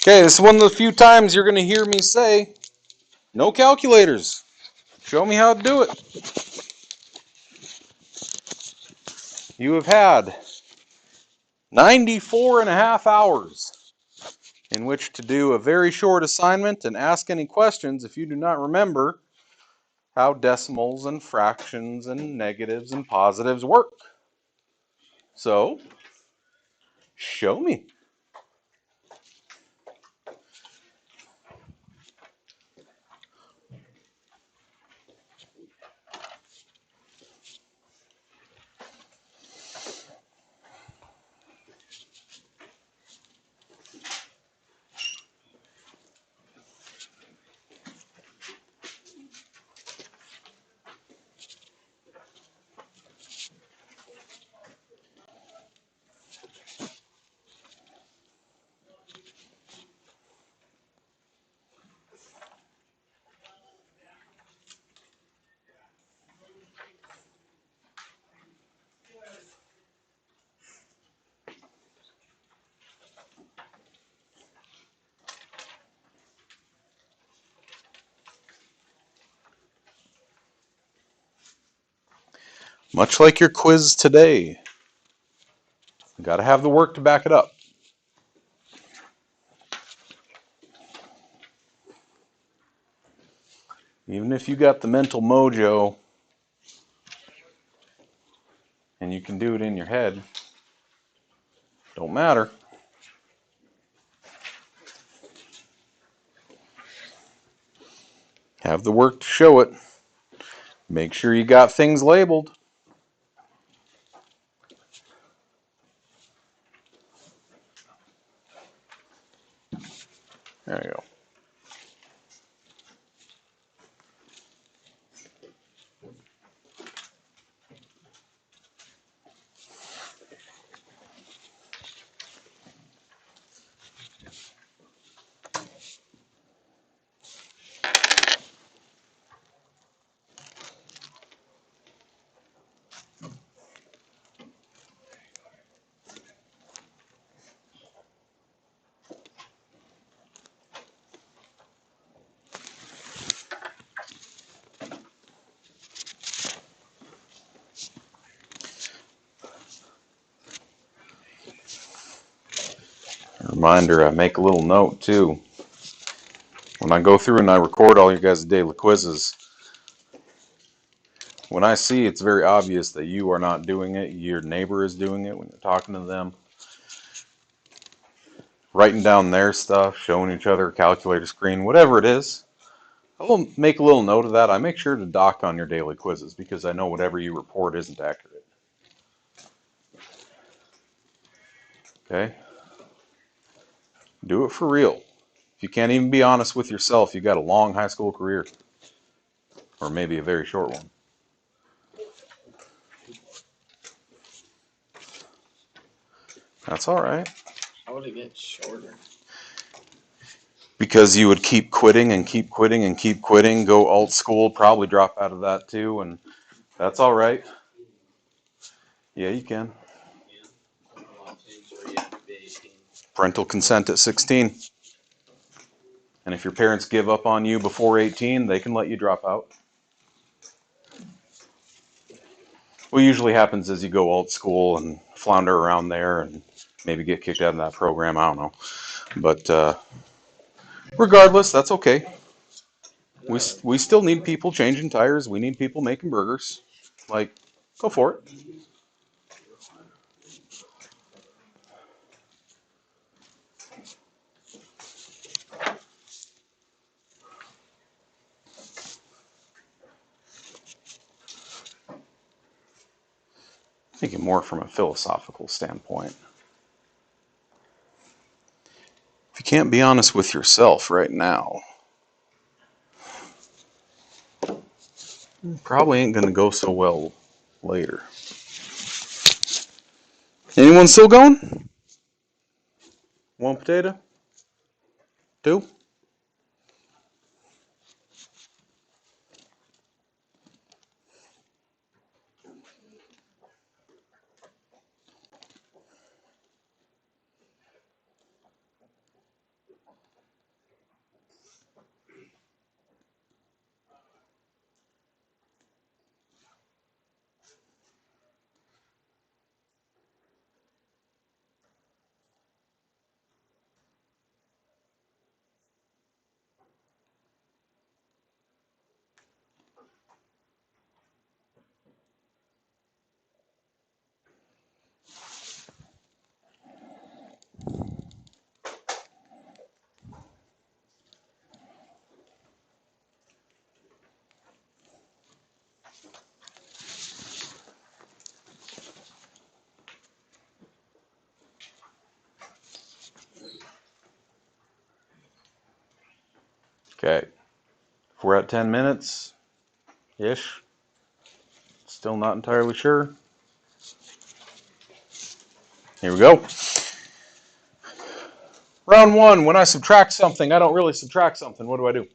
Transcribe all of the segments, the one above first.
Okay, this is one of the few times you're going to hear me say, no calculators. Show me how to do it. You have had 94 and a half hours in which to do a very short assignment and ask any questions if you do not remember how decimals and fractions and negatives and positives work. So, show me. Much like your quiz today, you got to have the work to back it up. Even if you got the mental mojo and you can do it in your head, don't matter. Have the work to show it. Make sure you got things labeled. There you go. Reminder, I make a little note too. When I go through and I record all your guys' daily quizzes, when I see it's very obvious that you are not doing it, your neighbor is doing it when you're talking to them, writing down their stuff, showing each other a calculator screen, whatever it is, I will make a little note of that. I make sure to dock on your daily quizzes because I know whatever you report isn't accurate. Okay? Do it for real. If you can't even be honest with yourself, you got a long high school career. Or maybe a very short one. That's all right. How would it get shorter? Because you would keep quitting and keep quitting and keep quitting, go alt school, probably drop out of that too, and that's all right. Yeah, you can. Parental consent at 16. And if your parents give up on you before 18, they can let you drop out. What usually happens is you go alt school and flounder around there and maybe get kicked out of that program. I don't know. But regardless, that's okay. We still need people changing tires. We need people making burgers. Like, go for it. Thinking more from a philosophical standpoint. If you can't be honest with yourself right now, probably ain't going to go so well later. Anyone still going? One potato? Two? Okay. If we're at 10 minutes-ish, still not entirely sure. Here we go. Round one, when I subtract something, I don't really subtract something. What do I do?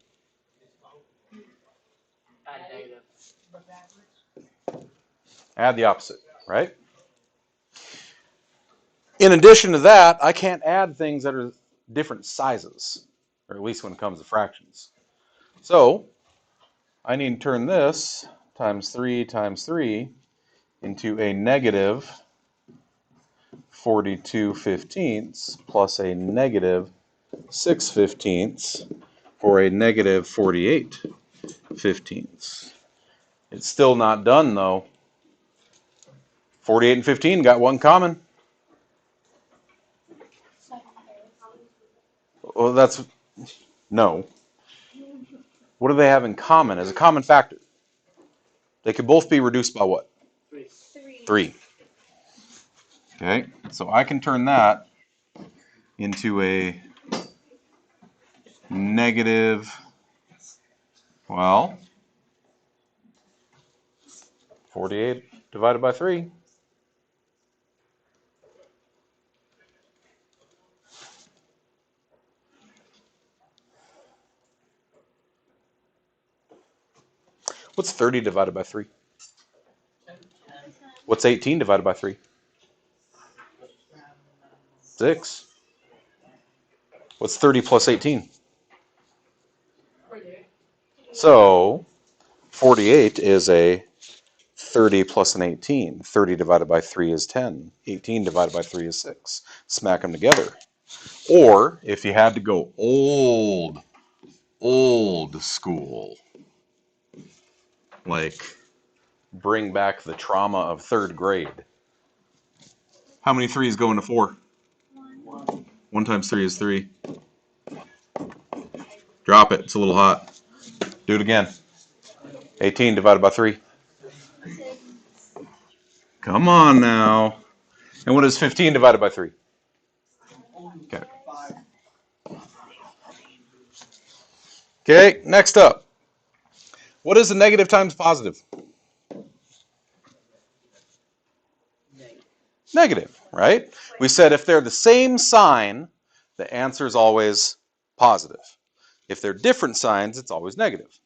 Add the opposite, right? In addition to that, I can't add things that are different sizes, or at least when it comes to fractions. So I need to turn this times 3 into a negative 42/15 plus a negative 6/15 for a negative 48/15. It's still not done though. 48 and 15 got one common. Well, that's no. What do they have in common as a common factor? They could both be reduced by what? 3. Okay, so I can turn that into a negative, well, 48 divided by 3. What's 30 divided by 3? What's 18 divided by 3? 6. What's 30 plus 18? So 48 is a 30 plus an 18. 30 divided by 3 is 10. 18 divided by 3 is 6. Smack them together. Or if you had to go old school, like bring back the trauma of 3rd grade. How many 3's go into 4? 1 times 3 is 3. Drop it. It's a little hot. Do it again. 18 divided by 3. Come on now. And what is 15 divided by 3? Okay. Okay, next up. What is a negative times positive? Negative, right? We said if they're the same sign, the answer is always positive. If they're different signs, it's always negative.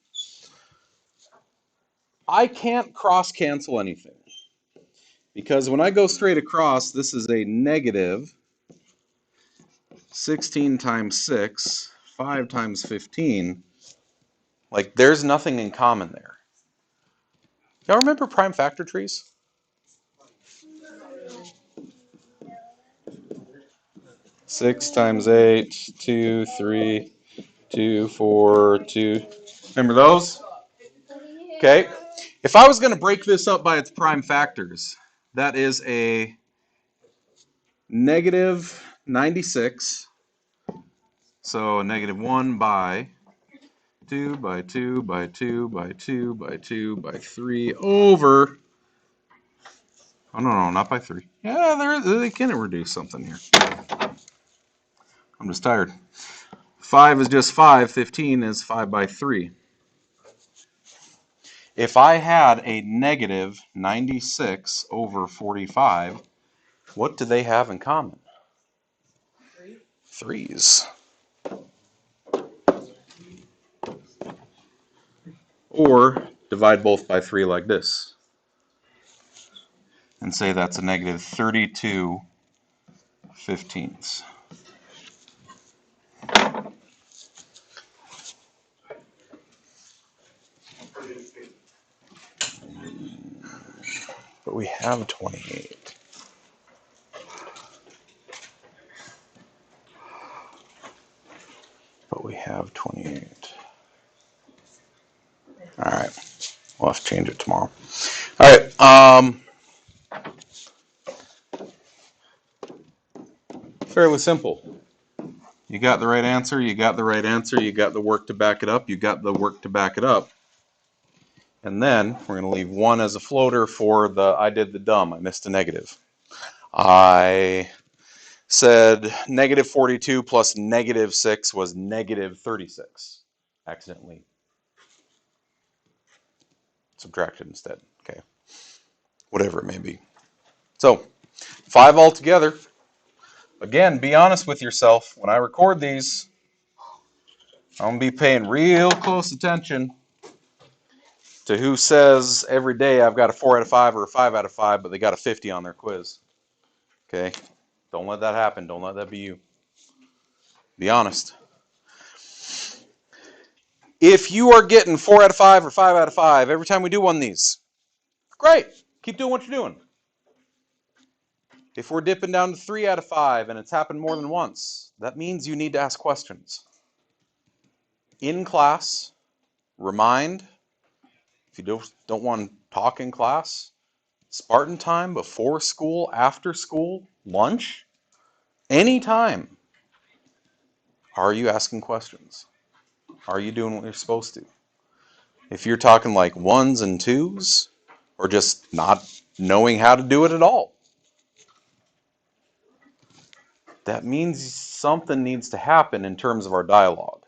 I can't cross-cancel anything. Because when I go straight across, this is a negative 16 times 6, 5 times 15. Like, there's nothing in common there. Y'all remember prime factor trees? Six times 8, 2, 3, 2, 4, 2. Remember those? Okay. If I was going to break this up by its prime factors, that is a negative 96. So a negative 1 by 2 by 2 by 2 by 2 by 2 by 3 over. Oh, no, not by 3. Yeah, they can reduce something here. I'm just tired. 5 is just 5. 15 is 5 by 3. If I had a negative 96 over 45, what do they have in common? 3's. Or divide both by 3 like this. And say that's a negative 32/15. But we have 28. But we have 28. All right. We'll have to change it tomorrow. All right. Fairly simple. You got the right answer. You got the right answer. You got the work to back it up. You got the work to back it up. And then we're going to leave 1 as a floater for the I did the dumb. I missed a negative. I said negative 42 plus negative 6 was negative 36. accidentally subtracted instead. Okay, whatever it may be. So 5 altogether. Again, be honest with yourself. When I record these, I'm going to be paying real close attention to who says every day I've got a 4 out of 5 or a 5 out of 5, but they got a 50 on their quiz. Okay? Don't let that happen. Don't let that be you. Be honest. If you are getting 4 out of 5 or 5 out of 5 every time we do one of these, great. Keep doing what you're doing. If we're dipping down to 3 out of 5 and it's happened more than once, that means you need to ask questions. In class, remind. If you don't want to talk in class, Spartan time, before school, after school, lunch, anytime. Are you asking questions? Are you doing what you're supposed to? If you're talking like 1s and 2s, or just not knowing how to do it at all, that means something needs to happen in terms of our dialogue.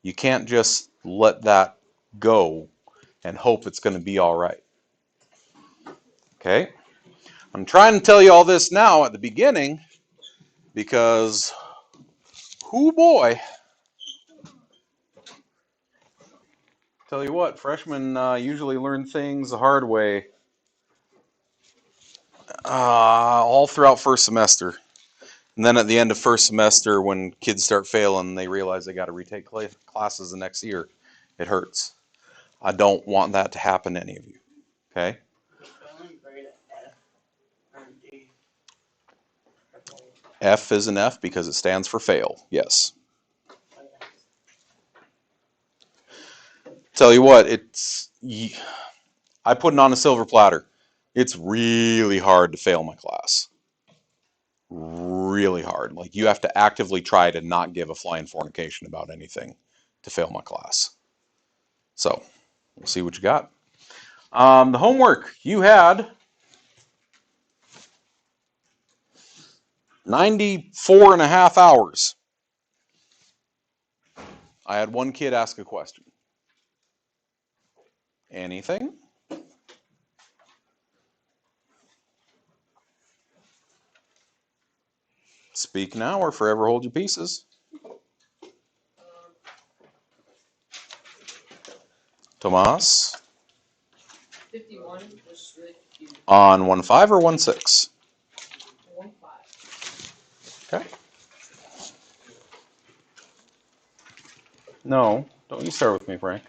You can't just let that go and hope it's going to be all right. Okay? I'm trying to tell you all this now at the beginning because, hoo boy, tell you what, freshmen usually learn things the hard way all throughout first semester. And then at the end of first semester, when kids start failing, they realize they got to retake classes the next year. It hurts. I don't want that to happen to any of you. Okay? F is an F because it stands for fail. Yes. Tell you what, I put it on a silver platter. It's really hard to fail my class. Really hard. Like, you have to actively try to not give a flying fornication about anything to fail my class. So, we'll see what you got. The homework, you had 94 and a half hours. I had one kid ask a question. Anything? Speak now or forever hold your pieces. Tomas? 51 was really cute. On 1.5 or 1.6? 1.5. Okay. No, don't you start with me, Frank.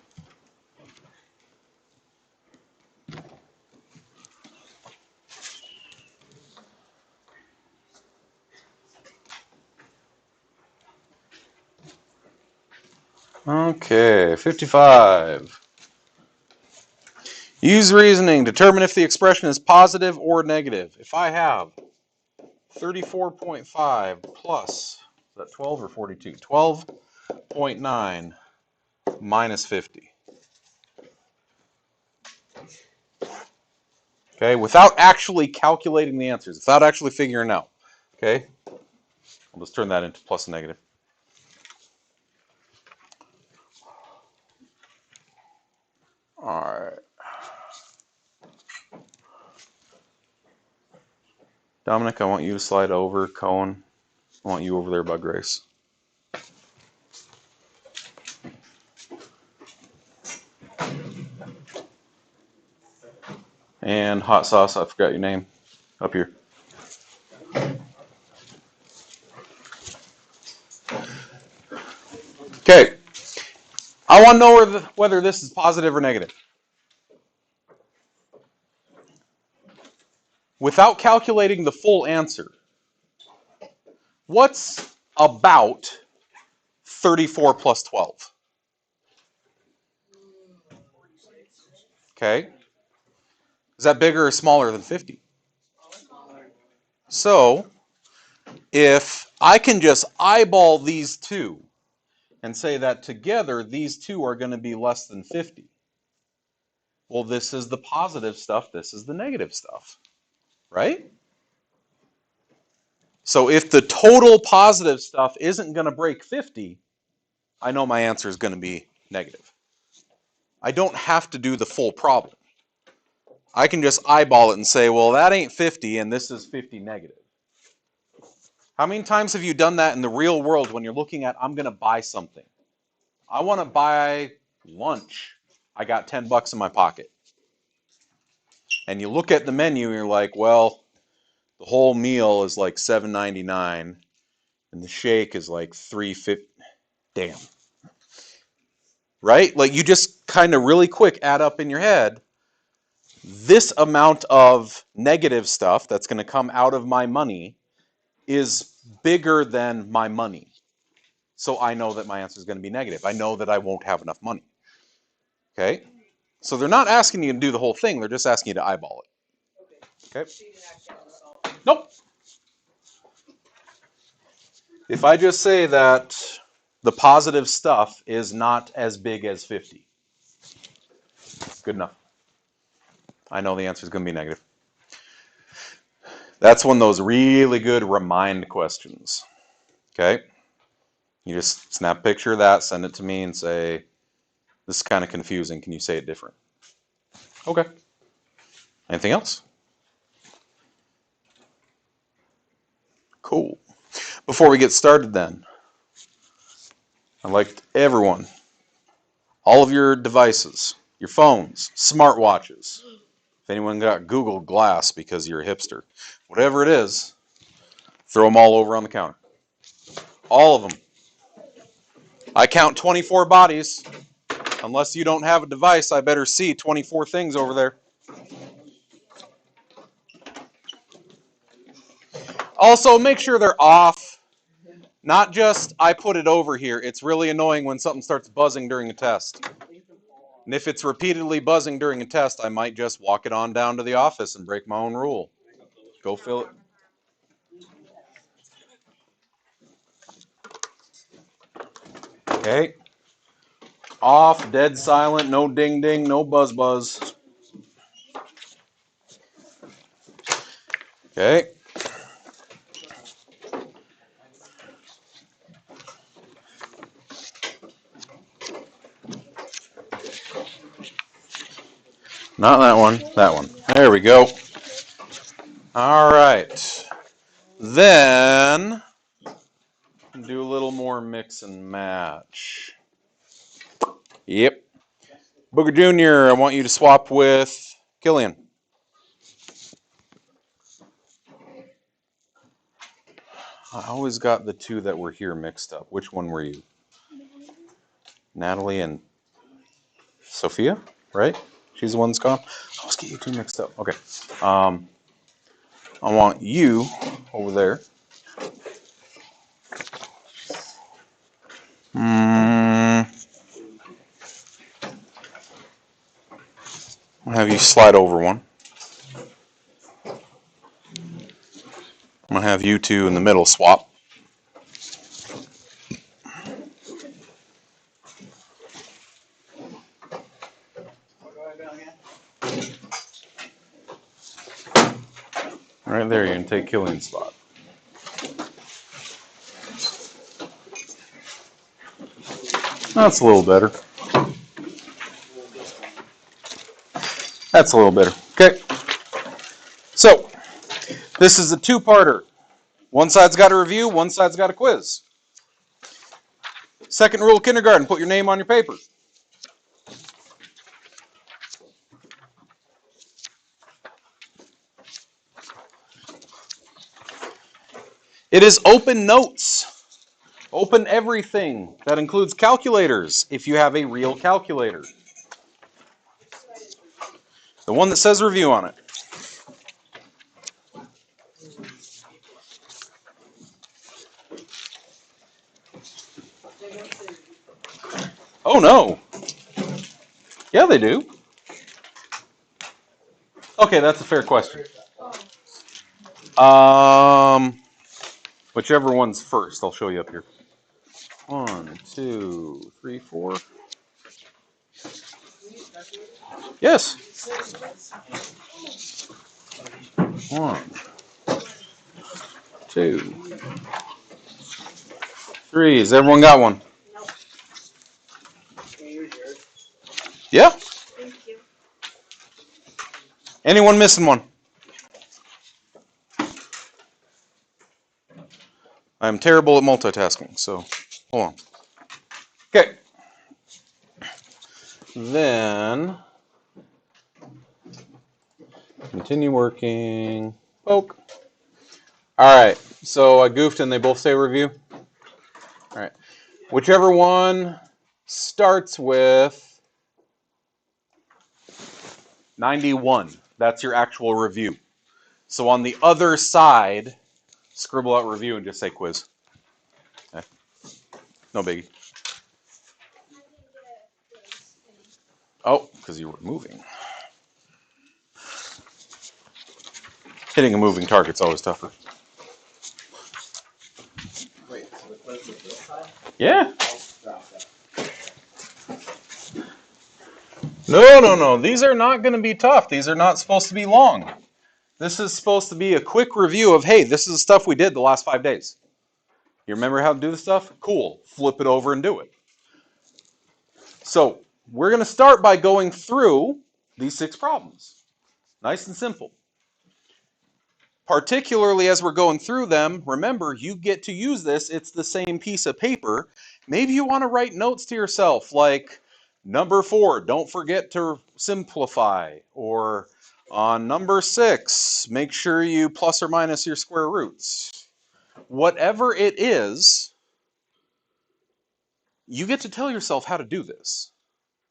Okay, 55. Use reasoning. Determine if the expression is positive or negative. If I have 34.5 plus, is that 12 or 42? 12.9 minus 50. Okay, without actually calculating the answers, without actually figuring out. Okay, I'll just turn that into plus and negative. All right. Dominic, I want you to slide over. Cohen, I want you over there by Grace. And hot sauce, I forgot your name. Up here. Okay. I want to know whether this is positive or negative. Without calculating the full answer, what's about 34 plus 12? Okay. Is that bigger or smaller than 50? So, if I can just eyeball these two and say that together these two are going to be less than 50, well, this is the positive stuff, this is the negative stuff, right? So if the total positive stuff isn't going to break 50, I know my answer is going to be negative. I don't have to do the full problem. I can just eyeball it and say, well, that ain't 50 and this is 50 negative. How many times have you done that in the real world when you're looking at, I'm going to buy something? I want to buy lunch. I got 10 bucks in my pocket. And you look at the menu and you're like, well, the whole meal is like $7.99 and the shake is like $3.50. Damn. Right? Like you just kind of really quick add up in your head, this amount of negative stuff that's going to come out of my money is bigger than my money. So I know that my answer is going to be negative. I know that I won't have enough money. Okay? So they're not asking you to do the whole thing. They're just asking you to eyeball it. Okay? Nope. If I just say that the positive stuff is not as big as 50, good enough. I know the answer is going to be negative. That's one of those really good remind questions. Okay? You just snap a picture of that, send it to me, and say, this is kind of confusing. Can you say it different? Okay. Anything else? Cool. Before we get started then, I'd like everyone, all of your devices, your phones, smartwatches, if anyone got Google Glass because you're a hipster, whatever it is, throw them all over on the counter. All of them. I count 24 bodies. Unless you don't have a device, I better see 24 things over there. Also, make sure they're off. Not just, I put it over here. It's really annoying when something starts buzzing during a test. And if it's repeatedly buzzing during a test, I might just walk it on down to the office and break my own rule. Go fill it. Okay. Off, dead silent, no ding ding, no buzz buzz. Okay. Not that one, that one. There we go. All right. Then do a little more mix and match. Yep. Booger Jr., I want you to swap with Killian. I always got the two that were here mixed up. Which one were you? Natalie and Sophia, right? She's the one that's gone. I always get you two mixed up. Okay. I want you over there. I'll have you slide over one. I'm going to have you two in the middle swap. Right there, you can take Killian's spot. That's a little better. That's a little better. Okay. So, this is a two-parter. One side's got a review, one side's got a quiz. Second rule of kindergarten, put your name on your paper. It is open notes. Open everything. That includes calculators, if you have a real calculator. The one that says review on it. Oh no. Yeah, they do. Okay, that's a fair question. Whichever one's first, I'll show you up here. 1, 2, 3, 4. Yes. 1, 2, 3. Has everyone got one? Yeah? Thank you. Anyone missing one? I'm terrible at multitasking, so hold on. Okay. Then continue working. Poke. All right. So I goofed and they both say review. All right. Whichever one starts with 91, that's your actual review. So on the other side, scribble out review and just say quiz. Okay. No biggie. Oh, because you were moving. Hitting a moving target's always tougher. Wait, so the quiz is this side? Yeah. I'll drop that. No. These are not going to be tough. These are not supposed to be long. This is supposed to be a quick review of, hey, this is the stuff we did the last 5 days. You remember how to do this stuff? Cool. Flip it over and do it. So we're going to start by going through these 6 problems. Nice and simple. Particularly as we're going through them, remember, you get to use this. It's the same piece of paper. Maybe you want to write notes to yourself like, number 4, don't forget to simplify. Or on number 6, make sure you plus or minus your square roots. Whatever it is, you get to tell yourself how to do this.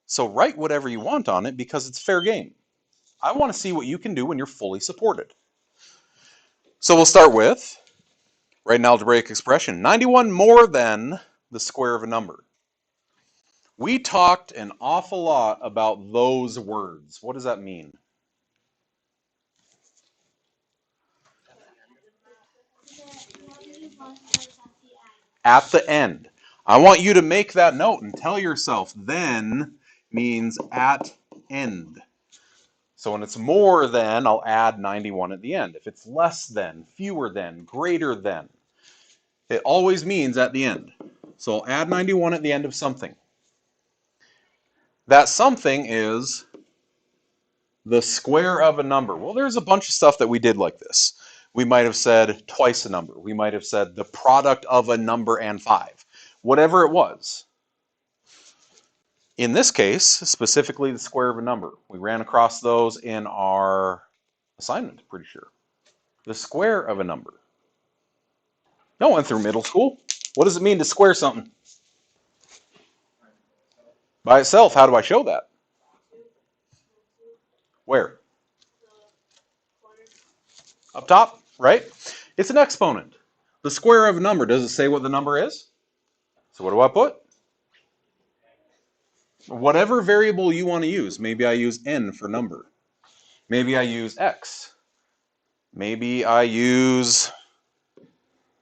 So write whatever you want on it because it's fair game. I want to see what you can do when you're fully supported. So we'll start with, write an algebraic expression, 91 more than the square of a number. We talked an awful lot about those words. What does that mean? At the end. I want you to make that note and tell yourself then means at end. So when it's more than, I'll add 91 at the end. If it's less than, fewer than, greater than, it always means at the end. So I'll add 91 at the end of something. That something is the square of a number. Well, there's a bunch of stuff that we did like this. We might have said twice a number. We might have said the product of a number and 5. Whatever it was. In this case, specifically the square of a number. We ran across those in our assignment, pretty sure. The square of a number. No one went through middle school. What does it mean to square something? By itself. How do I show that? Where? Up top, right? It's an exponent. The square of a number, does it say what the number is? So what do I put? Whatever variable you want to use. Maybe I use n for number. Maybe I use x. Maybe I use...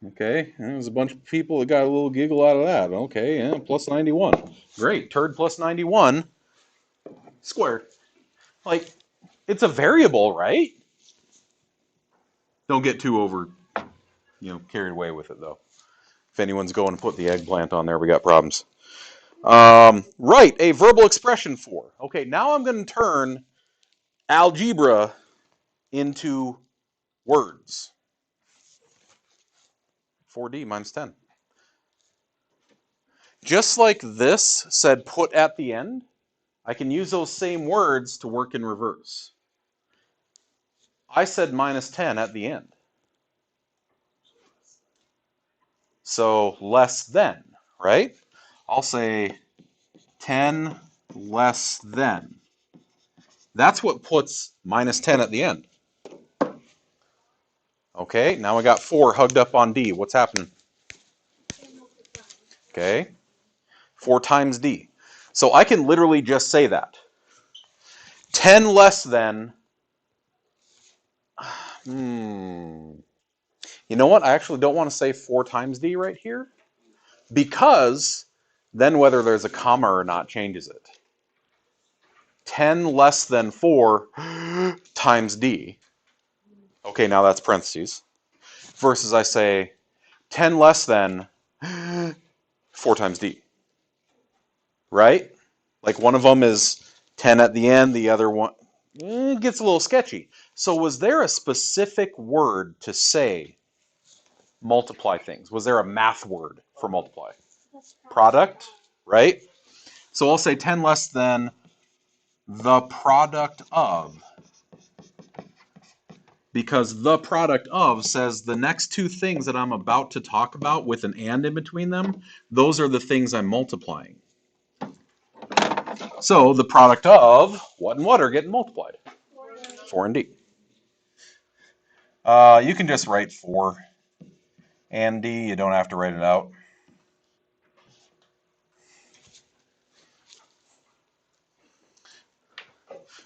Okay, there's a bunch of people that got a little giggle out of that. Okay, yeah, plus 91. Great, turd plus 91 squared. Like, it's a variable, right? Don't get too carried away with it, though. If anyone's going to put the eggplant on there, we got problems. Write a verbal expression for. Okay, now I'm going to turn algebra into words. 4D minus 10. Just like this said put at the end, I can use those same words to work in reverse. I said minus 10 at the end. So less than, right? I'll say 10 less than. That's what puts minus 10 at the end. Okay, now I got 4 hugged up on D. What's happening? Okay, 4 times D. So I can literally just say that. 10 less than... You know what? I actually don't want to say 4 times D right here, because then whether there's a comma or not changes it. 10 less than 4 times D. Okay, now that's parentheses. Versus I say 10 less than 4 times D. Right? Like one of them is 10 at the end, the other one gets a little sketchy. So was there a specific word to say multiply things? Was there a math word for multiply? Product, right? So I'll say 10 less than the product of, because the product of says the next two things that I'm about to talk about with an and in between them, those are the things I'm multiplying. So the product of what and what are getting multiplied? 4 and D. You can just write 4 and D. You don't have to write it out.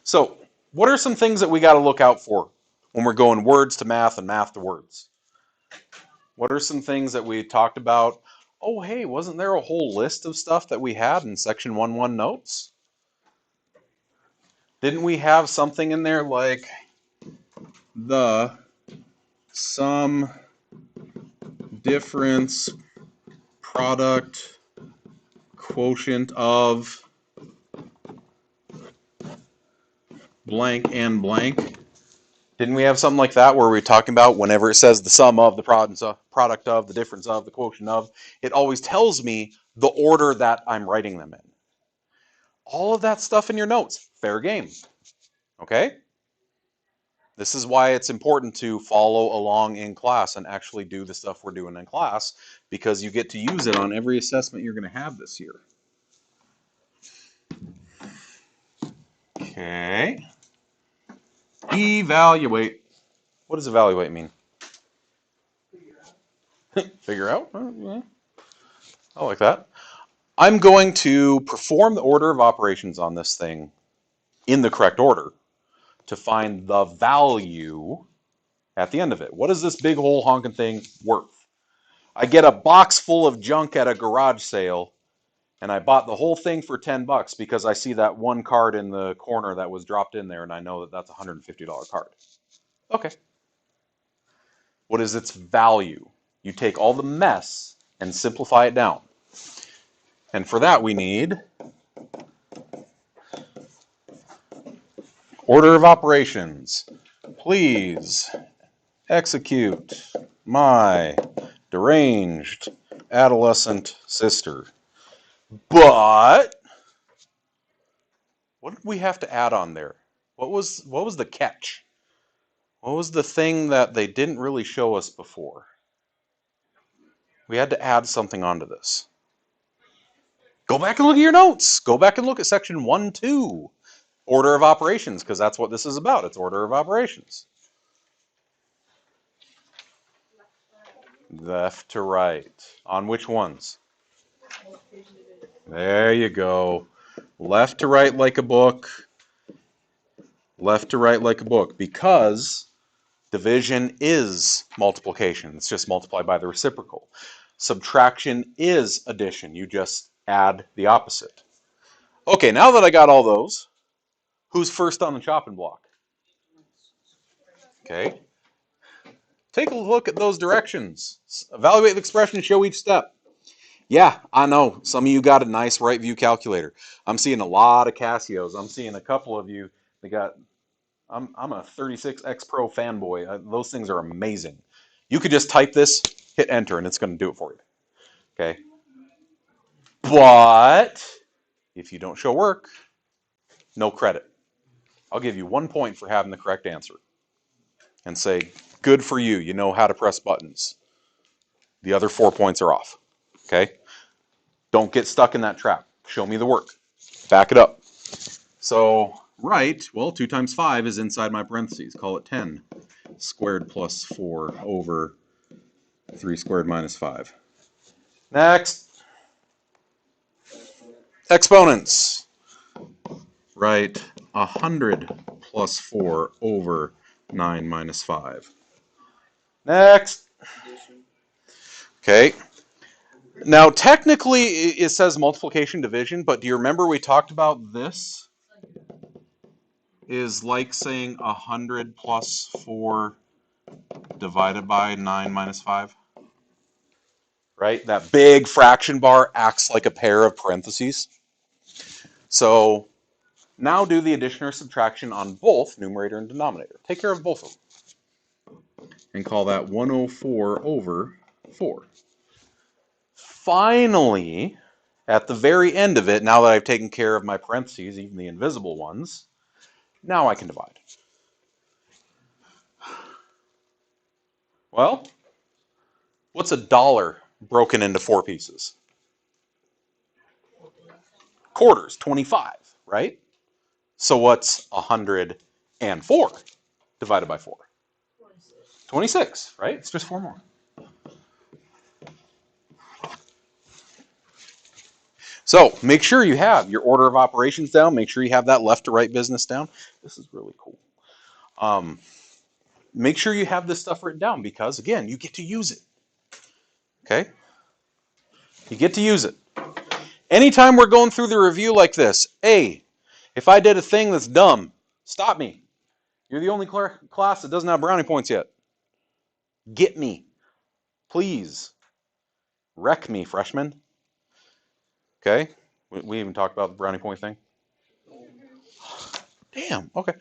So what are some things that we got to look out for when we're going words to math and math to words? What are some things that we talked about? Oh, hey, wasn't there a whole list of stuff that we had in section 1.1 notes? Didn't we have something in there like the sum difference product quotient of blank and blank? Didn't we have something like that where we're talking about whenever it says the sum of, the product of, the difference of, the quotient of, it always tells me the order that I'm writing them in. All of that stuff in your notes, fair game. Okay? This is why it's important to follow along in class and actually do the stuff we're doing in class, because you get to use it on every assessment you're going to have this year. Okay. Evaluate. What does evaluate mean? Figure out? Yeah. I like that. I'm going to perform the order of operations on this thing in the correct order to find the value at the end of it. What is this big whole honking thing worth? I get a box full of junk at a garage sale, and I bought the whole thing for $10 because I see that one card in the corner that was dropped in there, and I know that that's a $150 card. Okay. What is its value? You take all the mess and simplify it down. And for that, we need order of operations. Please execute my deranged adolescent sister. But what did we have to add on there? What was the catch? What was the thing that they didn't really show us before? We had to add something onto this. Go back and look at your notes. Go back and look at section 1.2. Order of operations, because that's what this is about. It's order of operations. Left to right. On which ones? There you go. Left to right like a book. Left to right like a book. Because division is multiplication. It's just multiplied by the reciprocal. Subtraction is addition. You just add the opposite. Okay, now that I got all those, who's first on the chopping block? Okay. Take a look at those directions. Evaluate the expression, show each step. Yeah, I know. Some of you got a nice right view calculator. I'm seeing a lot of Casios. I'm seeing a couple of you that got, I'm a 36X Pro fanboy. Those things are amazing. You could just type this, hit enter, and it's going to do it for you. Okay. But if you don't show work, no credit. I'll give you 1 point for having the correct answer. And say, good for you. You know how to press buttons. The other 4 points are off. Okay? Don't get stuck in that trap. Show me the work. Back it up. So, right, well, 2 times 5 is inside my parentheses. Call it 10 squared plus 4 over 3 squared minus 5. Next. Exponents. Right, 100 plus 4 over 9 minus 5. Next. Okay. Now, technically, it says multiplication division, but do you remember we talked about this is like saying 100 plus 4 divided by 9 minus 5? Right? That big fraction bar acts like a pair of parentheses. So Now do the addition or subtraction on both numerator and denominator. Take care of both of them. And call that 104 over 4. Finally, at the very end of it, now that I've taken care of my parentheses, even the invisible ones, now I can divide. Well, what's a dollar broken into 4 pieces? Quarters, 25, right? So what's 104 divided by 4? 26, right? It's just 4 more. So make sure you have your order of operations down. Make sure you have that left to right business down. This is really cool. Make sure you have this stuff written down because, again, you get to use it. Okay? You get to use it. Anytime we're going through the review like this, hey, if I did a thing that's dumb, stop me. You're the only class that doesn't have brownie points yet. Get me. Please. Wreck me, freshmen. Okay? We even talked about the brownie point thing. Damn, okay.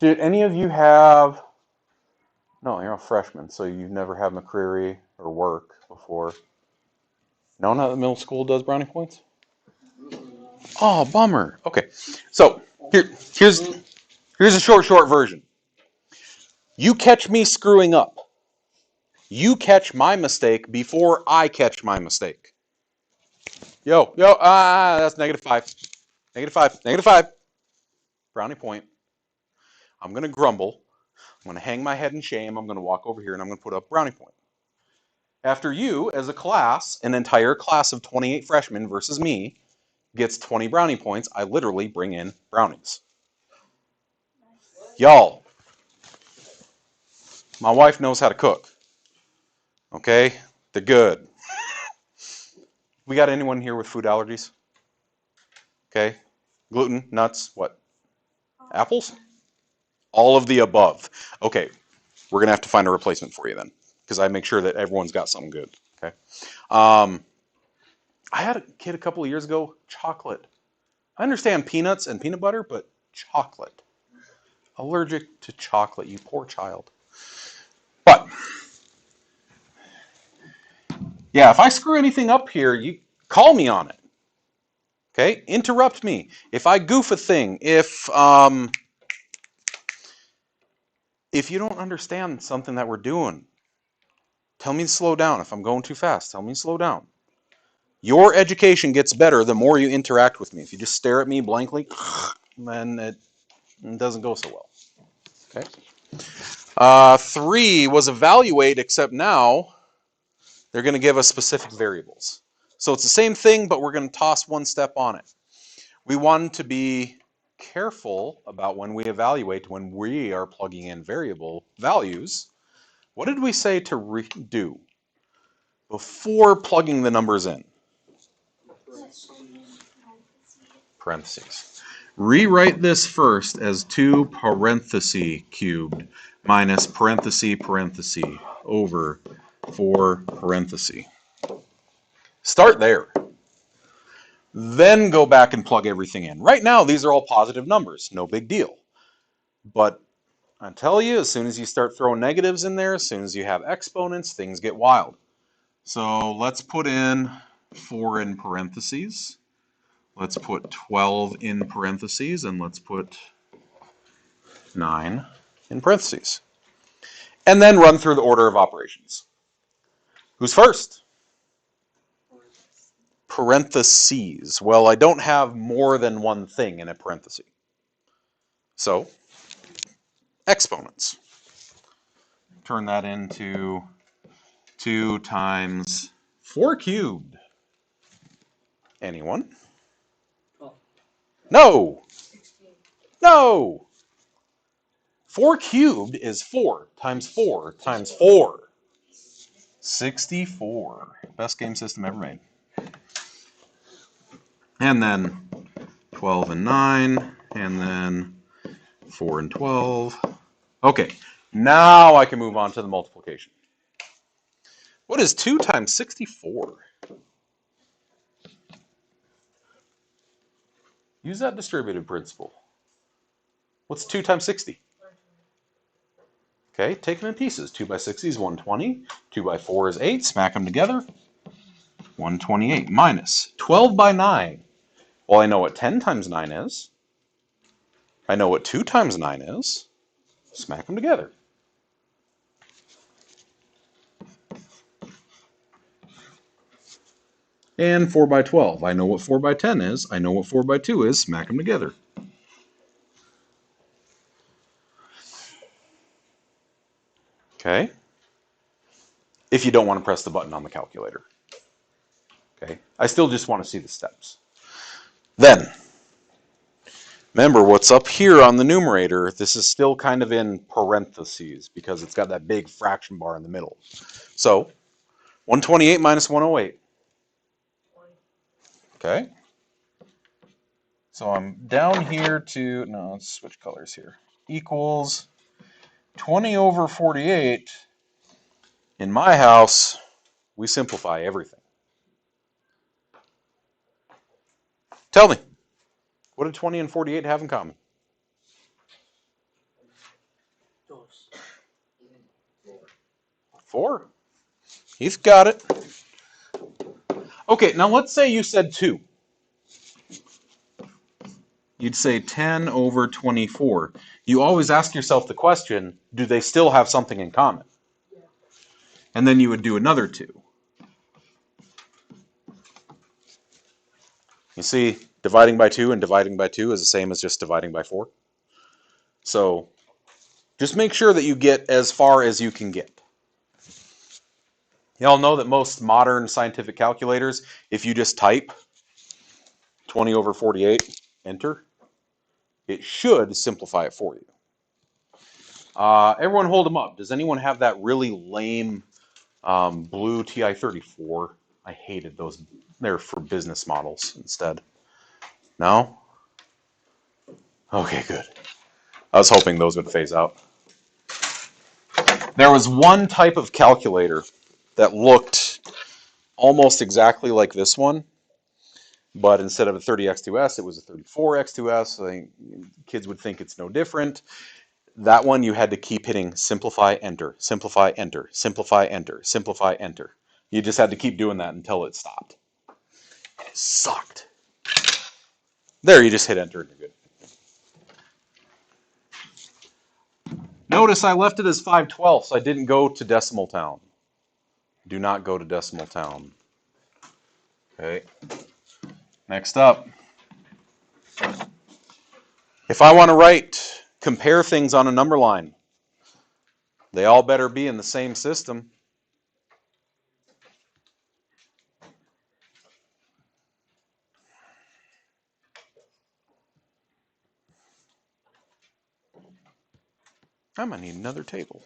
Did any of you have... No, you're a freshman, so you've never had McCreary or work before. No one at the middle school does brownie points? Oh, bummer. Okay, so here's a short version. You catch me screwing up. You catch my mistake before I catch my mistake. Yo, that's -5. -5, -5. Brownie point. I'm going to grumble. I'm going to hang my head in shame. I'm going to walk over here and I'm going to put up brownie point. After you, as a class, an entire class of 28 freshmen versus me, gets 20 brownie points, I literally bring in brownies. Y'all, my wife knows how to cook. Okay? They're good. We got anyone here with food allergies? Okay? Gluten, nuts, what? Apples? All of the above. Okay, we're going to have to find a replacement for you then, because I make sure that everyone's got something good. Okay? I had a kid a couple of years ago, chocolate. I understand peanuts and peanut butter, but chocolate. Allergic to chocolate, you poor child. But, yeah, if I screw anything up here, you call me on it. Okay? Interrupt me. If I goof a thing, if you don't understand something that we're doing, tell me to slow down. If I'm going too fast, tell me to slow down. Your education gets better the more you interact with me. If you just stare at me blankly, then it doesn't go so well. Okay. 3 was evaluate, except now they're going to give us specific variables. So it's the same thing, but we're going to toss one step on it. We want to be careful about when we evaluate, when we are plugging in variable values. What did we say to do before plugging the numbers in? Parentheses. Rewrite this first as 2 parenthesis cubed minus parenthesis over 4 parenthesis. Start there. Then go back and plug everything in. Right now, these are all positive numbers. No big deal. But I tell you, as soon as you start throwing negatives in there, as soon as you have exponents, things get wild. So let's put in 4 in parentheses. Let's put 12 in parentheses, and let's put 9 in parentheses. And then run through the order of operations. Who's first? Parentheses. Well, I don't have more than one thing in a parenthesis. So, exponents. Turn that into 2 times 4 cubed. Anyone? No! No! 4 cubed is 4 times 4 times 4. 64. Best game system ever made. And then 12 and 9, and then 4 and 12. Okay, now I can move on to the multiplication. What is 2 times 64? Use that distributive principle. What's 2 times 60? Okay, take them in pieces. 2 by 60 is 120. 2 by 4 is 8. Smack them together. 128 minus 12 by 9. Well, I know what 10 times 9 is. I know what 2 times 9 is. Smack them together. And 4 by 12. I know what 4 by 10 is. I know what 4 by 2 is. Smack them together. Okay. If you don't want to press the button on the calculator. Okay. I still just want to see the steps. Then, remember what's up here on the numerator, this is still kind of in parentheses because it's got that big fraction bar in the middle. So, 128 minus 108. Okay. So I'm down here to, no, let's switch colors here. Equals 20 over 48. In my house, we simplify everything. Tell me, what do 20 and 48 have in common? Four. He's got it. Okay, now let's say you said 2. You'd say 10 over 24. You always ask yourself the question, do they still have something in common? Yeah. And then you would do another 2. You see, dividing by 2 and dividing by 2 is the same as just dividing by 4. So just make sure that you get as far as you can get. Y'all know that most modern scientific calculators, if you just type 20 over 48, enter, it should simplify it for you. Everyone hold them up. Does anyone have that really lame blue TI-34? I hated those. They're for business models instead. No? Okay, good. I was hoping those would phase out. There was one type of calculator that looked almost exactly like this one, but instead of a 30x2s, it was a 34x2s. I think kids would think it's no different. That one you had to keep hitting simplify, enter, simplify, enter, simplify, enter, simplify, enter. You just had to keep doing that until it stopped. It sucked. There, you just hit enter and you're good. Notice I left it as 5/12, I didn't go to decimal town. Do not go to decimal town. Okay. Next up. If I want to compare things on a number line, they all better be in the same system. I'm going to need another table.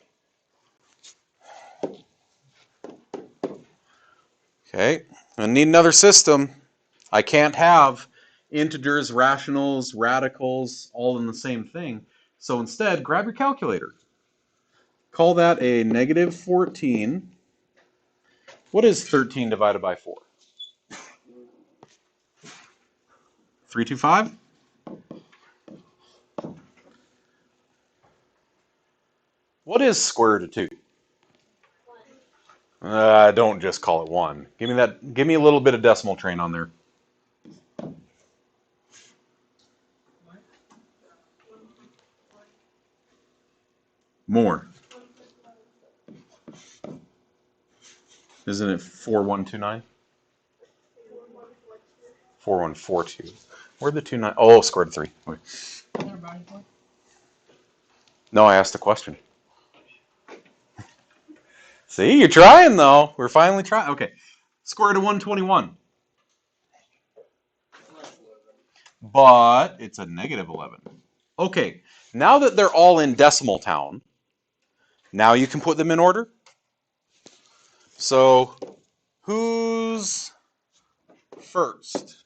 Okay, I need another system. I can't have integers, rationals, radicals, all in the same thing. So instead, grab your calculator. Call that a negative 14. What is 13 divided by 4? 325? What is square root of 2? Don't just call it 1. Give me that. Give me a little bit of decimal train on there. More. Isn't it 4129? 4142. Where'd the 29? Oh, square root of 3. Okay. No, I asked a question. See, you're trying though. We're finally trying. Okay. Square root of 121. But it's a negative 11. Okay. Now that they're all in decimal town, now you can put them in order. So, who's first?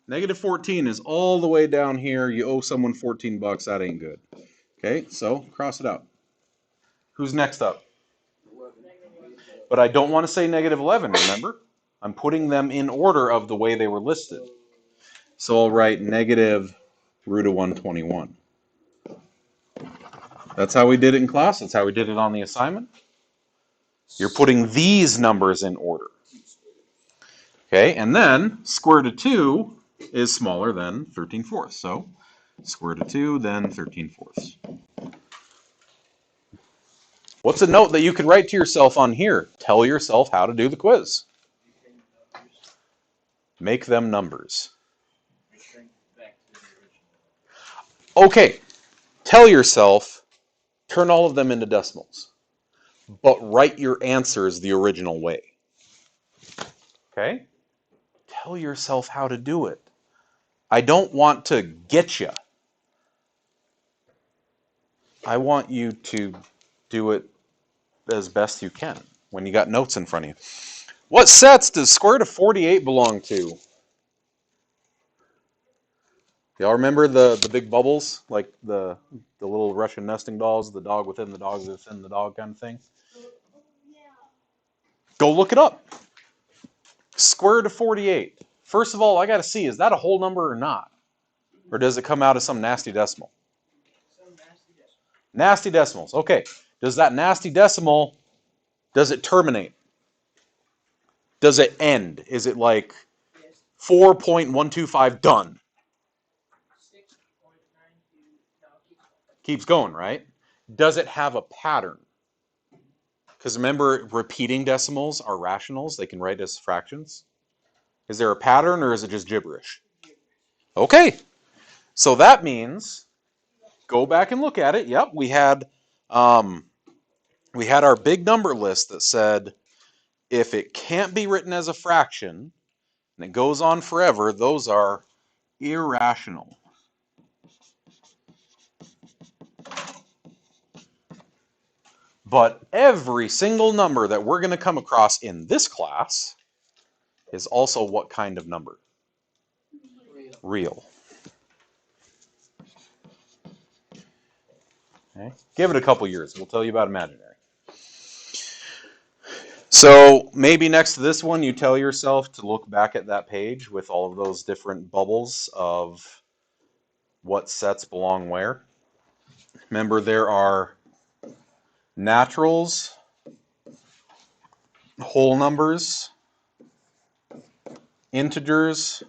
Negative 14 is all the way down here. You owe someone 14 bucks. That ain't good. Okay, so cross it out. Who's next up? But I don't want to say negative 11, remember? I'm putting them in order of the way they were listed. So I'll write negative root of 121. That's how we did it in class. That's how we did it on the assignment. You're putting these numbers in order. Okay, and then square root of 2 is smaller than 13/4. So square root of 2, then 13/4. What's a note that you could write to yourself on here? Tell yourself how to do the quiz. Make them numbers. Okay, tell yourself, turn all of them into decimals, but write your answers the original way. Okay? Tell yourself how to do it. I don't want to get you. I want you to do it as best you can when you got notes in front of you. What sets does square root of 48 belong to? Y'all remember the big bubbles? Like the little Russian nesting dolls, the dog within the dog within the dog kind of thing? Go look it up. Square root of 48. First of all, I got to see, is that a whole number or not? Or does it come out as some nasty decimal? Nasty decimals. Okay. Does that nasty decimal, does it terminate? Does it end? Is it like 4.125 done? Keeps going, right? Does it have a pattern? Because remember, repeating decimals are rationals. They can write as fractions. Is there a pattern or is it just gibberish? Okay. So that means, go back and look at it. Yep, we had our big number list that said if it can't be written as a fraction and it goes on forever, those are irrational. But every single number that we're going to come across in this class is also what kind of number? Real. Okay. Give it a couple years. We'll tell you about imaginary. So maybe next to this one, you tell yourself to look back at that page with all of those different bubbles of what sets belong where. Remember, there are naturals, whole numbers, integers,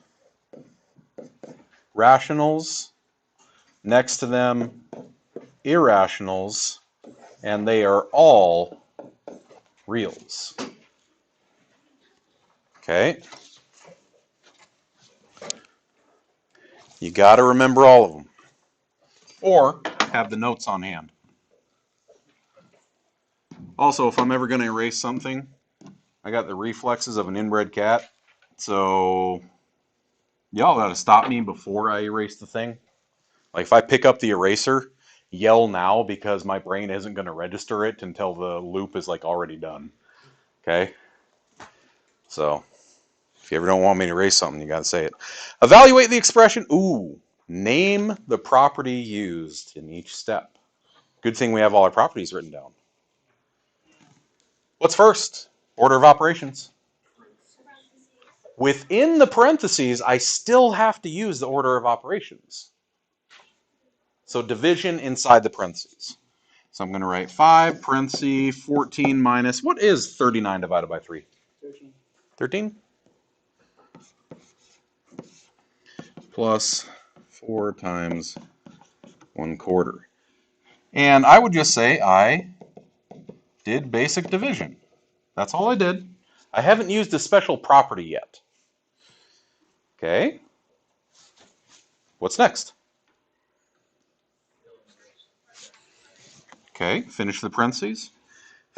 rationals, next to them, irrationals, and they are all reals. Okay? You got to remember all of them. Or have the notes on hand. Also, if I'm ever going to erase something, I got the reflexes of an inbred cat. So y'all got to stop me before I erase the thing. Like if I pick up the eraser, yell now because my brain isn't going to register it until the loop is like already done. Okay? So if you ever don't want me to erase something, you got to say it. Evaluate the expression. Ooh, name the property used in each step. Good thing we have all our properties written down. What's first? Order of operations. Within the parentheses, I still have to use the order of operations. So division inside the parentheses. So I'm going to write 5 parentheses 14 minus, what is 39 divided by 3? 13. 13? Plus 4 times 1/4. And I would just say I did basic division. That's all I did. I haven't used a special property yet. Okay. What's next? Okay, finish the parentheses.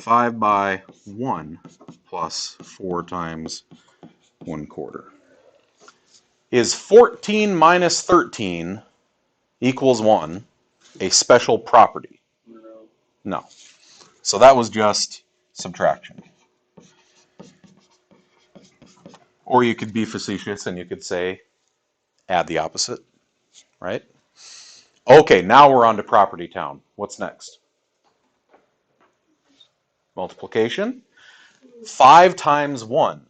5 by 1 plus 4 times 1/4. Is 14 minus 13 equals 1 a special property? No. So that was just subtraction. Or you could be facetious and you could say add the opposite, right? Okay, now we're on to property town. What's next? Multiplication. 5 times 1.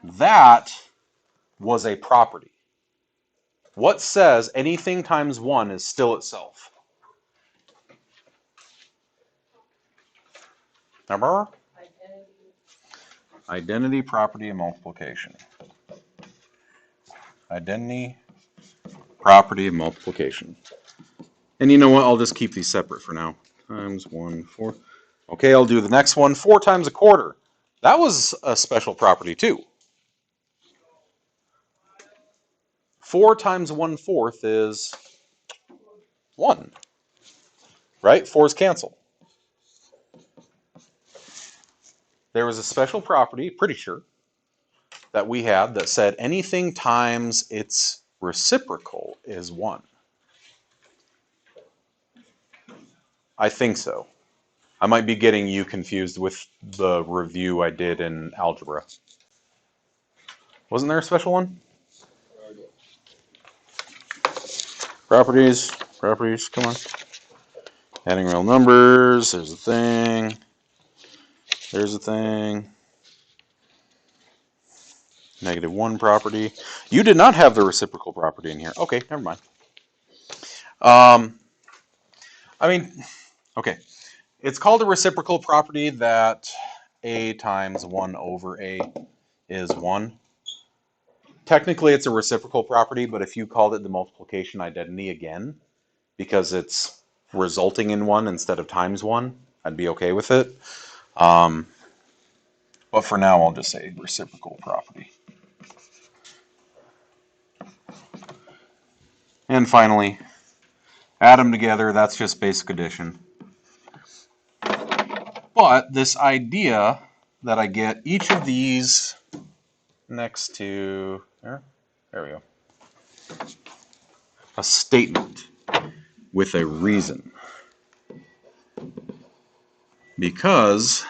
That was a property. What says anything times 1 is still itself? Remember? Identity, property, and multiplication. Identity, property, and multiplication. And you know what? I'll just keep these separate for now. Times 1, 4. Okay, I'll do the next one. 4 times a quarter. That was a special property too. 4 times 1/4 is 1. Right? 4s cancel. There was a special property, pretty sure, that we had that said anything times its reciprocal is 1. I think so. I might be getting you confused with the review I did in Algebra. Wasn't there a special one? Properties, come on. Adding real numbers, there's a thing. There's a thing. -1 property. You did not have the reciprocal property in here. Okay, never mind. I mean, okay. It's called a reciprocal property that a times 1 over a is 1. Technically, it's a reciprocal property, but if you called it the multiplication identity again, because it's resulting in 1 instead of times 1, I'd be okay with it. But for now, I'll just say reciprocal property. And finally, add them together. That's just basic addition. But this idea that I get each of these next to, there we go, a statement with a reason. Because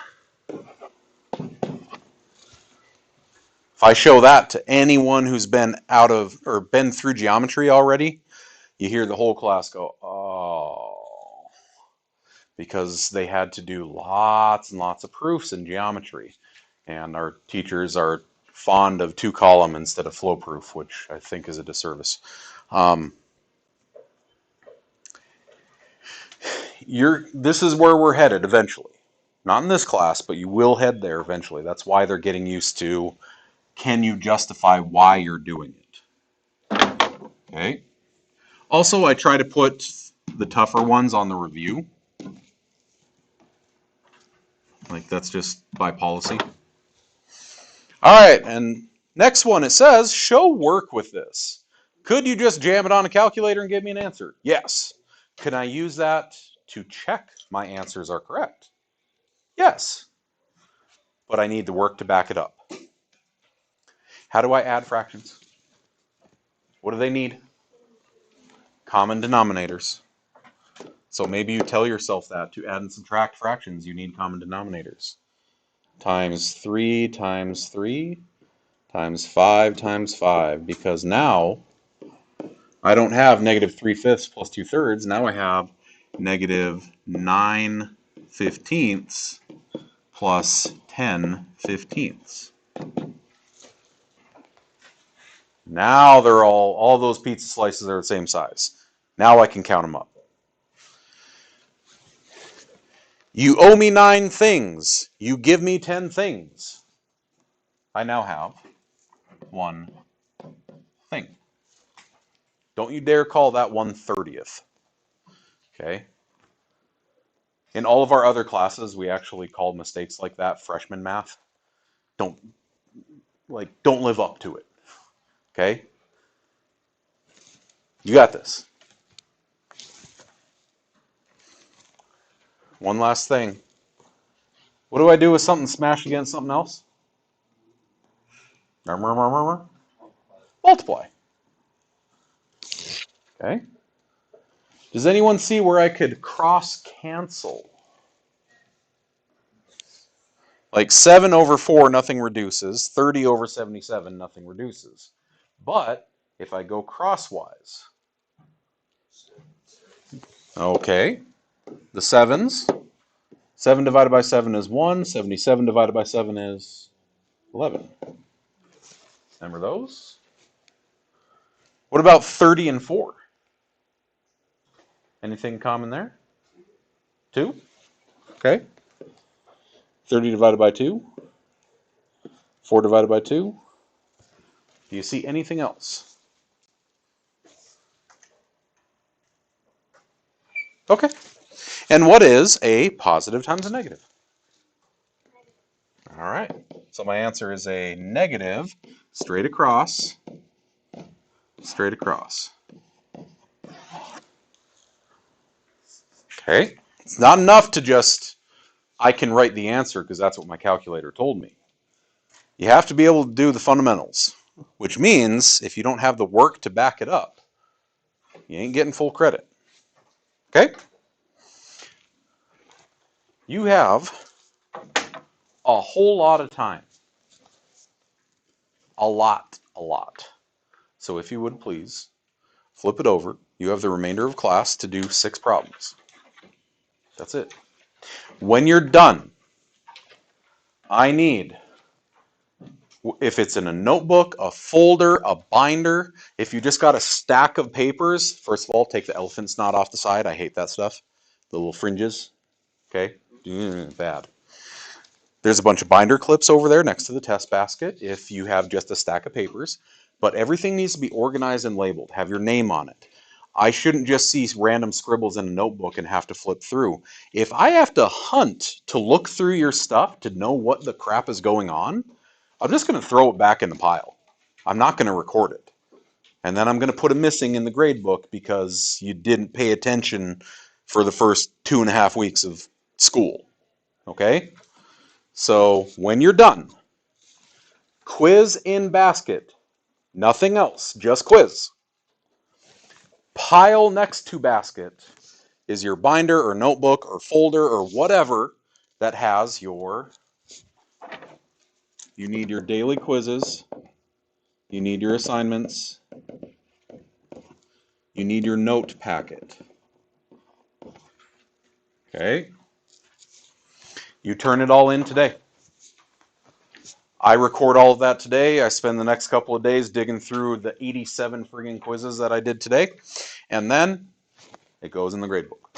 if I show that to anyone who's been out of or been through geometry already, you hear the whole class go, oh, because they had to do lots and lots of proofs in geometry. And our teachers are fond of 2-column instead of flow proof, which I think is a disservice. This is where we're headed eventually. Not in this class, but you will head there eventually. That's why they're getting used to, can you justify why you're doing it? Okay. Also, I try to put the tougher ones on the review. Like, that's just by policy. All right, and next one, it says, show work with this. Could you just jam it on a calculator and give me an answer? Yes. Can I use that to check my answers are correct? Yes. But I need the work to back it up. How do I add fractions? What do they need? Common denominators. So maybe you tell yourself that to add and subtract fractions, you need common denominators. Times 3 times 3 times 5 times 5. Because now I don't have -3/5 plus 2/3. Now I have -9/15 plus 10/15. Now they're all those pizza slices are the same size. Now I can count them up. You owe me 9 things. You give me 10 things. I now have 1 thing. Don't you dare call that 1/30th. Okay? In all of our other classes, we actually called mistakes like that freshman math. Don't live up to it. Okay? You got this. One last thing. What do I do with something smashed against something else? Multiply. Okay? Does anyone see where I could cross cancel? Like 7 over 4, nothing reduces. 30 over 77, nothing reduces. But if I go crosswise, okay, the 7s, 7 divided by 7 is 1, 77 divided by 7 is 11. Remember those? What about 30 and 4? Anything common there? 2? Okay. 30 divided by 2? 4 divided by 2? Do you see anything else? Okay. And what is a positive times a negative? All right. So my answer is a negative straight across, straight across. Okay. It's not enough to just, I can write the answer because that's what my calculator told me. You have to be able to do the fundamentals, which means if you don't have the work to back it up, you ain't getting full credit. Okay? You have a whole lot of time. A lot. So if you would please, flip it over. You have the remainder of class to do 6 problems. That's it. When you're done, I need, if it's in a notebook, a folder, a binder, if you just got a stack of papers, first of all, take the elephant snot off the side. I hate that stuff. The little fringes. Okay? Bad. There's a bunch of binder clips over there next to the test basket if you have just a stack of papers. But everything needs to be organized and labeled. Have your name on it. I shouldn't just see random scribbles in a notebook and have to flip through. If I have to hunt to look through your stuff to know what the crap is going on, I'm just going to throw it back in the pile. I'm not going to record it. And then I'm going to put a missing in the grade book because you didn't pay attention for the first 2.5 weeks of school. Okay? So when you're done, quiz in basket. Nothing else, just quiz. Pile next to basket is your binder or notebook or folder or whatever that has your, you need your daily quizzes, you need your assignments, you need your note packet. Okay? You turn it all in today. I record all of that today. I spend the next couple of days digging through the 87 friggin' quizzes that I did today. And then it goes in the grade book.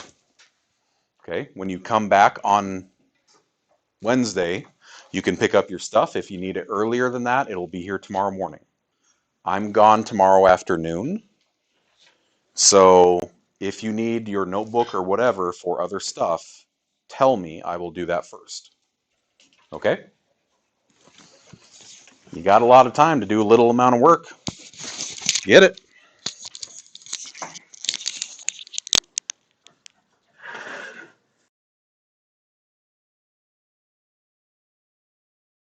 Okay? When you come back on Wednesday, you can pick up your stuff. If you need it earlier than that, it'll be here tomorrow morning. I'm gone tomorrow afternoon. So if you need your notebook or whatever for other stuff, tell me. I will do that first. Okay? You got a lot of time to do a little amount of work. Get it?